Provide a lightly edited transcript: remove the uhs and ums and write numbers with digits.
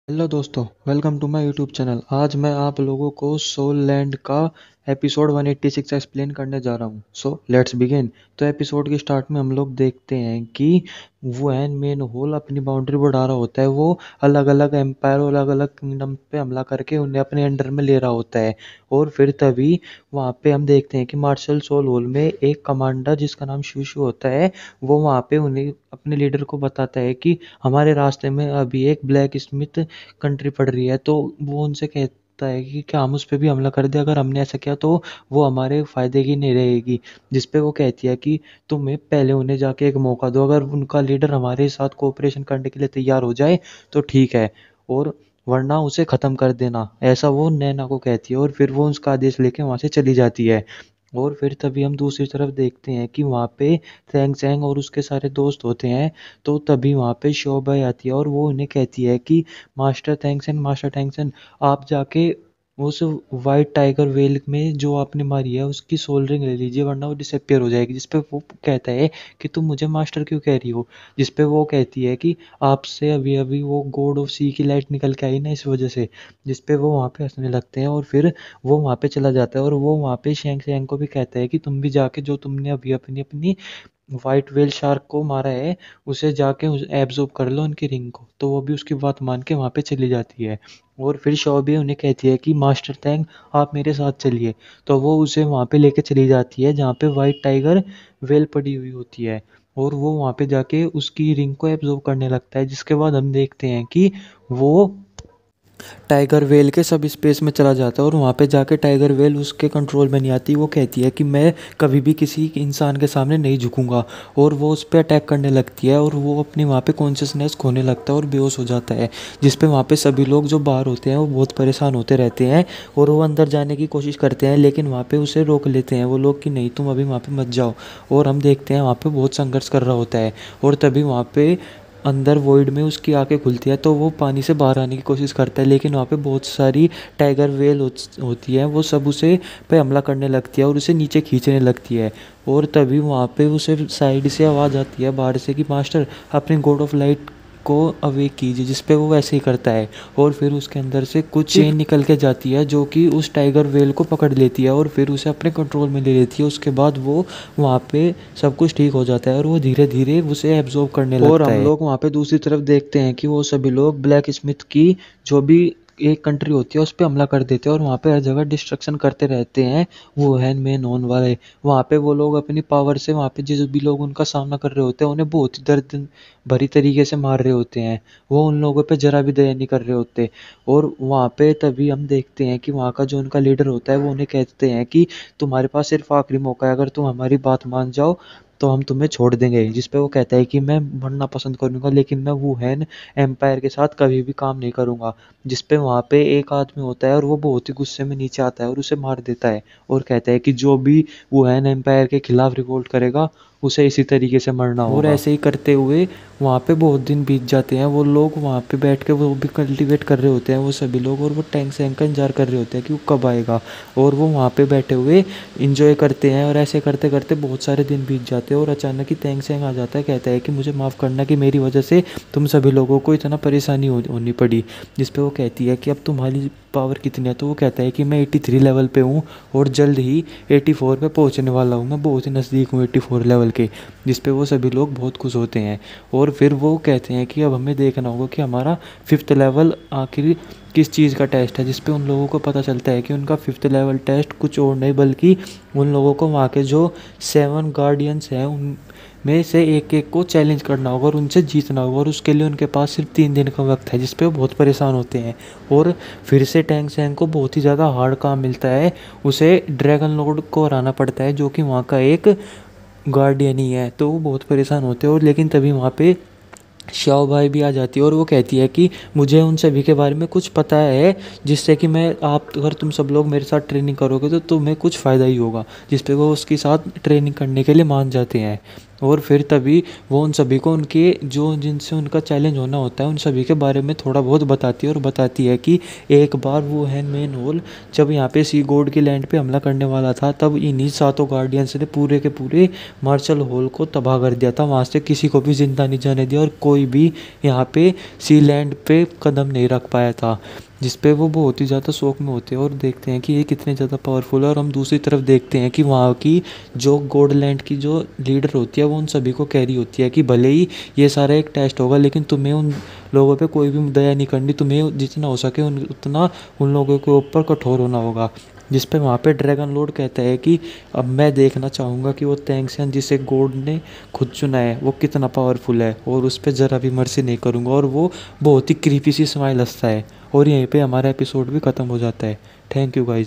Hello दोस्तों, welcome to my YouTube channel. आज मैं आप लोगों को सोल लैंड का एपिसोड 186 एक्सप्लेन करने जा रहा हूँ। So let's begin. तो एपिसोड के स्टार्ट में हम लोग देखते हैं कि वो एन मेन होल अपनी बाउंड्री बढ़ा रहा होता है। वो अलग अलग एम्पायर और अलग अलग किंगडम पे हमला करके उन्हें अपने अंडर में ले रहा होता है। और फिर तभी वहाँ पे हम देखते हैं कि मार्शल सोल होल में एक कमांडर जिसका नाम शूशु होता है, वो वहाँ पे उन्हें अपने लीडर को बताता है कि हमारे रास्ते में अभी एक ब्लैक स्मिथ कंट्री पड़ रही है। तो वो उनसे कहता है कि क्या हम उस पे भी हमला कर दें? अगर हमने ऐसा किया तो वो हमारे फ़ायदे की नहीं रहेगी। जिस पे वो कहती है कि तुम्हें पहले उन्हें जाके एक मौका दो, अगर उनका लीडर हमारे साथ कोऑपरेशन करने के लिए तैयार हो जाए तो ठीक है, और वरना उसे ख़त्म कर देना, ऐसा वो नैना को कहती है। और फिर वो उसका आदेश लेके वहाँ से चली जाती है। और फिर तभी हम दूसरी तरफ देखते हैं कि वहाँ पे फैंग सैंग और उसके सारे दोस्त होते हैं। तो तभी वहाँ पे शोबाई आती है और वो उन्हें कहती है कि मास्टर थैंक्सन, आप जाके उस वाइट टाइगर वेल में जो आपने मारी है उसकी सोल रिंग ले लीजिए, वरना वो डिसअपियर हो जाएगी। जिस पे वो कहता है कि तुम मुझे मास्टर क्यों कह रही हो? जिस पे वो कहती है कि आपसे अभी अभी वो गॉड ऑफ सी की लाइट निकल के आई ना, इस वजह से। जिस पे वो वहाँ पे हंसने लगते हैं और फिर वो वहाँ पे चला जाता है। और वो वहाँ पे शेंग शेंग को भी कहता है कि तुम भी जाके जो तुमने अभी अपनी अपनी व्हाइट व्हेल शार्क को मारा है, उसे जाके एब्जॉर्ब कर लो उनकी रिंग को। तो वो भी उसकी बात मान के वहाँ पे चली जाती है। और फिर शॉबी उन्हें कहती है कि मास्टर टैंग, आप मेरे साथ चलिए। तो वो उसे वहाँ पे लेके चली जाती है जहाँ पे व्हाइट टाइगर वेल पड़ी हुई होती है। और वो वहाँ पे जाके उसकी रिंग को एब्जॉर्ब करने लगता है। जिसके बाद हम देखते हैं कि वो टाइगर वेल के सब स्पेस में चला जाता है और वहाँ पे जाके टाइगर वेल उसके कंट्रोल में नहीं आती। वो कहती है कि मैं कभी भी किसी इंसान के सामने नहीं झुकूंगा। और वो उस पर अटैक करने लगती है और वो अपनी वहाँ पे कॉन्शियसनेस खोने लगता है और बेहोश हो जाता है। जिस पे वहाँ पे सभी लोग जो बाहर होते हैं वो बहुत परेशान होते रहते हैं और वो अंदर जाने की कोशिश करते हैं, लेकिन वहाँ पे उसे रोक लेते हैं वो लोग कि नहीं, तुम अभी वहाँ पे मत जाओ। और हम देखते हैं वहाँ पे बहुत संघर्ष कर रहा होता है। और तभी वहाँ पे अंदर वॉइड में उसकी आंखें खुलती है तो वो पानी से बाहर आने की कोशिश करता है, लेकिन वहाँ पे बहुत सारी टाइगर वेल होती है। वो सब उसे पे हमला करने लगती है और उसे नीचे खींचने लगती है। और तभी वहाँ पे उसे साइड से आवाज़ आती है बाहर से कि मास्टर, अपने गॉड ऑफ लाइट को अवेक कीजिए। जिस पे वो वैसे ही करता है और फिर उसके अंदर से कुछ चेन निकल के जाती है जो कि उस टाइगर वेल को पकड़ लेती है और फिर उसे अपने कंट्रोल में ले लेती है। उसके बाद वो वहाँ पे सब कुछ ठीक हो जाता है और वो धीरे धीरे उसे एब्जॉर्ब करने लगता है। और हम लोग वहाँ पे दूसरी तरफ देखते हैं कि वो सभी लोग ब्लैक स्मिथ की जो भी एक कंट्री होती है उस पर हमला कर देते हैं और वहाँ पे हर जगह डिस्ट्रक्शन करते रहते हैं। वो है मेन होन वाले वहाँ पे वो लोग अपनी पावर से वहाँ पे जिस भी लोग उनका सामना कर रहे होते हैं उन्हें बहुत ही दर्द भरी तरीके से मार रहे होते हैं। वो उन लोगों पे जरा भी दया नहीं कर रहे होते। और वहाँ पे तभी हम देखते हैं कि वहाँ का जो उनका लीडर होता है वो उन्हें कहते हैं कि तुम्हारे पास सिर्फ आखिरी मौका है, अगर तुम हमारी बात मान जाओ तो हम तुम्हें छोड़ देंगे। जिस पे वो कहता है कि मैं मरना पसंद करूंगा, लेकिन मैं वुहेन एम्पायर के साथ कभी भी काम नहीं करूंगा। जिस पे वहाँ पे एक आदमी होता है और वो बहुत ही गुस्से में नीचे आता है और उसे मार देता है और कहता है कि जो भी वुहेन एम्पायर के खिलाफ रिवोल्ट करेगा उसे इसी तरीके से मरना होगा। और ऐसे ही करते हुए वहाँ पे बहुत दिन बीत जाते हैं। वो लोग वहाँ पे बैठ के वो भी कल्टीवेट कर रहे होते हैं वो सभी लोग, और वो टैंक सैंक का इंतजार कर रहे होते हैं कि वो कब आएगा। और वो वहाँ पे बैठे हुए इंजॉय करते हैं और ऐसे करते करते बहुत सारे दिन बीत जाते हैं। और अचानक ही टैंक सैंक आ जाता है, कहता है कि मुझे माफ़ करना कि मेरी वजह से तुम सभी लोगों को इतना परेशानी होनी पड़ी। जिस पे वो कहती है कि अब तुम्हारी पावर कितनी है? तो वो कहता है कि मैं 83 लेवल पे हूँ और जल्द ही 84 पे पहुँचने वाला हूँ, मैं बहुत ही नज़दीक हूँ 84 लेवल के। जिस पे वो सभी लोग बहुत खुश होते हैं। और फिर वो कहते हैं कि अब हमें देखना होगा कि हमारा 5th लेवल आखिर किस चीज़ का टेस्ट है। जिस पे उन लोगों को पता चलता है कि उनका 5th लेवल टेस्ट कुछ और नहीं बल्कि उन लोगों को वहाँ के जो 7 गार्डियंस हैं उन में से एक एक को चैलेंज करना होगा और उनसे जीतना होगा। और उसके लिए उनके पास सिर्फ 3 दिन का वक्त है। जिस पे वो बहुत परेशान होते हैं। और फिर से टैंक सैंग को बहुत ही ज़्यादा हार्ड काम मिलता है। उसे ड्रैगन लॉर्ड को हराना पड़ता है जो कि वहाँ का एक गार्डियन ही है। तो वो बहुत परेशान होते हैं। और लेकिन तभी वहाँ पे श्याओ भाई भी आ जाती है और वो कहती है कि मुझे उन सभी के बारे में कुछ पता है, जिससे कि मैं आप अगर तुम सब लोग मेरे साथ ट्रेनिंग करोगे तो तुम्हें कुछ फ़ायदा ही होगा। जिस पे वो उसके साथ ट्रेनिंग करने के लिए मान जाते हैं। और फिर तभी वो उन सभी को उनके जो जिनसे उनका चैलेंज होना होता है उन सभी के बारे में थोड़ा बहुत बताती है और बताती है कि एक बार वो है मेन होल जब यहाँ पे सी गॉड की लैंड पे हमला करने वाला था, तब इन्हीं सातों गार्डियंस ने पूरे के पूरे मार्शल होल को तबाह कर दिया था। वहाँ से किसी को भी जिंदा नहीं जाने दिया और कोई भी यहाँ पे सी लैंड पे कदम नहीं रख पाया था, जिस पे वो बहुत ही ज़्यादा शौक में होते हैं और देखते हैं कि ये कितने ज़्यादा पावरफुल है। और हम दूसरी तरफ देखते हैं कि वहाँ की जो गॉडलैंड की जो लीडर होती है वो उन सभी को कह रही होती है कि भले ही ये सारा एक टेस्ट होगा, लेकिन तुम्हें उन लोगों पे कोई भी दया नहीं करनी, तुम्हें जितना हो सके उतना उन लोगों के ऊपर कठोर होना होगा। जिस पे वहाँ पे ड्रैगन लॉर्ड कहता है कि अब मैं देखना चाहूँगा कि वो तेंगसियन जिसे गॉड ने खुद चुना है वो कितना पावरफुल है, और उस पर ज़रा भी मर्सी नहीं करूँगा। और वो बहुत ही क्रीपी सी स्माइल हंसता है और यहीं पे हमारा एपिसोड भी ख़त्म हो जाता है। Thank you guys.